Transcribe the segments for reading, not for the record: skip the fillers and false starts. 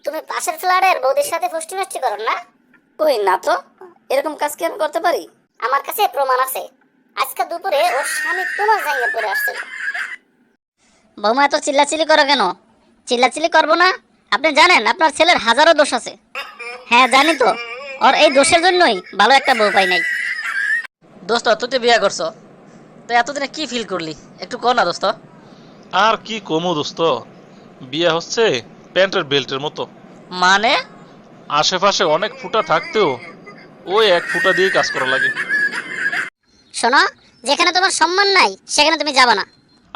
তুমি পাশের ফ্ল্যাটের বৌদির সাথে ফষ্টি নষ্টি করো না? কই না তো, এরকম কাজ কি আমি করতে পারি? আমার কাছে প্রমাণ আছে। আজকে দুপুরে ওর স্বামী তোমার জায়গায় পড়ে আসছিল। বৌমা এত চিল্লাচিল্লি করো কেন? চিল্লাচিল্লি করবো না? আপনি জানেন আপনার ছেলের হাজারো দোষ আছে। হ্যাঁ জানি তো, ওর এই দোষের জন্যই ভালো একটা বউ পাই নাই। দোস্ত তুই তো বিয়ে করছো, তো এতদিনে কি ফিল করলি একটু কর না দোস্ত। আর কি কমু দোস্ত, বিয়ে হচ্ছে প্যান্টের বেল্টের মতো। মানে? আশেপাশে অনেক ফুটা থাকতেও ওই এক ফুটা দিয়ে কাজ করা লাগে। শোনো, যেখানে তোমার সম্মান নাই সেখানে তুমি যাবা না।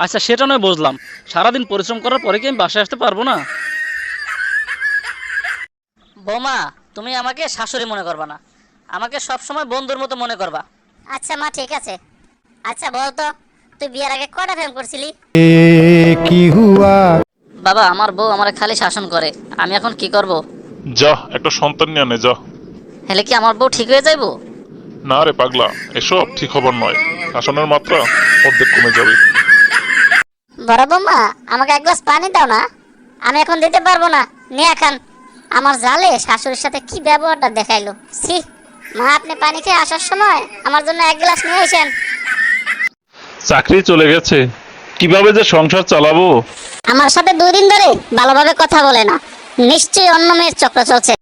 আচ্ছা সেটা নয় বুঝলাম, সারাদিন পরিশ্রম করার পরে কি আমি বাসায় আসতে পারবো না? বৌমা তুমি আমাকে শাশুড়ি মনে করবা না, আমাকে সবসময় বন্ধুর মতো মনে করবা। আচ্ছা মা, ঠিক আছে। আচ্ছা বলতো, তুই বিয়ের আগে কয়টা প্রেম করছিলি? বাবা আমার বউ আমার খালি শাসন করে, আমি এখন কি করব? যা একটা সন্তান নিয়ে নে যা। হেলে কি আমার বউ ঠিক হয়ে যাইবো? না রে পাগলা, এসব ঠিক খবর নয়। শাসনের মাত্রা অর্ধেক কমে যাবে। বড় বৌমা, আমাকে এক গ্লাস পানি দাও না। আমি এখন দিতে পারবো না, নিয়ে খান। আমার জালে শাশুড়ির সাথে কি ব্যবহারটা দেখাইলো, ছি। মা, আপনি পানি খেয়ে আসার সময় আমার জন্য এক গ্লাস নিয়ে আসেন। চাকরি চলে গেছে, কিভাবে যে সংসার চালাবো। আমার সাথে 2 দিন ধরে ভালোভাবে কথা বলে না, নিশ্চয়ই অন্য মেয়ের চক্র চলছে।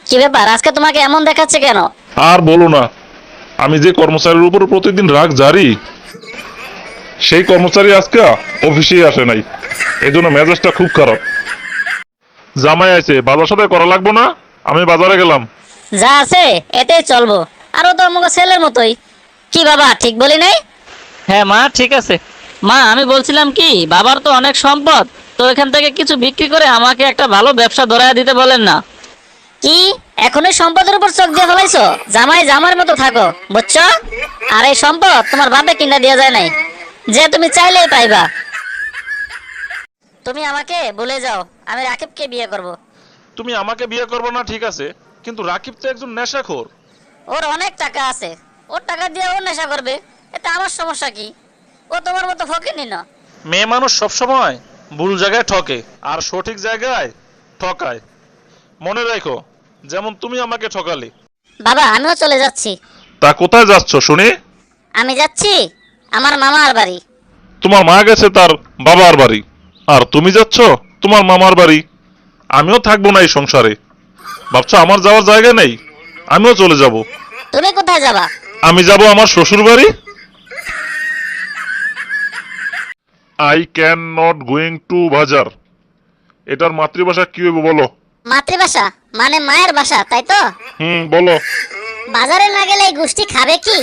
কি ব্যাপার, আজকে তোমাকে এমন দেখাচ্ছে কেন? আর বলো না, আমি যে কর্মচারীর উপর প্রতিদিন রাগ জারি, সেই কর্মচারী আজকে অফিসেই আসে নাই, এজন্য মেজাজটা খুব খারাপ। জামাই আছে, বাজার সাথে করা লাগবো না, আমি বাজারে গেলাম। যা আছে এতেই চলবো, আরো তো আমাকে ছেলের মতোই। কি বাবা ঠিক বলি নাই? হ্যাঁ মা ঠিক আছে। মা আমি বলছিলাম কি, বাবার তো অনেক সম্পদ, তো এখান থেকে কিছু বিক্রি করে আমাকে একটা ভালো ব্যবসা ধরায় দিতে বলেন না। কি এখনই সম্পদের উপর চোখ দিয়ে ফেলাইছো? জামাই জামার মতো থাকো, বুঝছো? আর এই সম্পদ তোমার বাপে কিনা দিয়া যায় নাই, যে তুমি চাইলেই পাইবা। তুমি আমাকে ভুলে যাও, আমি রাকিবকে বিয়ে করব। তুমি আমাকে বিয়ে করবো না ঠিক আছে, কিন্তু রাকিব তো একজন নেশাখোর। ওর অনেক টাকা আছে, ওর টাকা দিয়ে ও নেশা করবে, এতে আমার সমস্যা কি? ও তোমার মতো ফকিনি না। মেয়ে মানুষ সবসময় ভুল জায়গায় ঠকে আর সঠিক জায়গায় ঠকায়। মনে রাখো, যেমন তুমি আমাকে ঠকালে। বাবা আমিও চলে যাচ্ছি। তা কোথায় যাচ্ছ শুনি? আমি যাচ্ছি আমার মামার বাড়ি। তোমার মা গেছে তার বাবার বাড়ি, আর তুমি যাচ্ছ তোমার মামার বাড়ি। আমিও থাকবো না এই সংসারে। ভাবছো আমার যাওয়ার জায়গা নেই? আমিও চলে যাব। তুমি কোথায় যাবা? আমি যাব আমার শ্বশুর বাড়ি। I can not going to বাজার, এটার মাতৃভাষা কি হইব বলো? মাতৃভাষা মানে মায়ের ভাষা, তাই তো? বলো। বাজারে না গেলে এই গোষ্ঠী খাবে কি?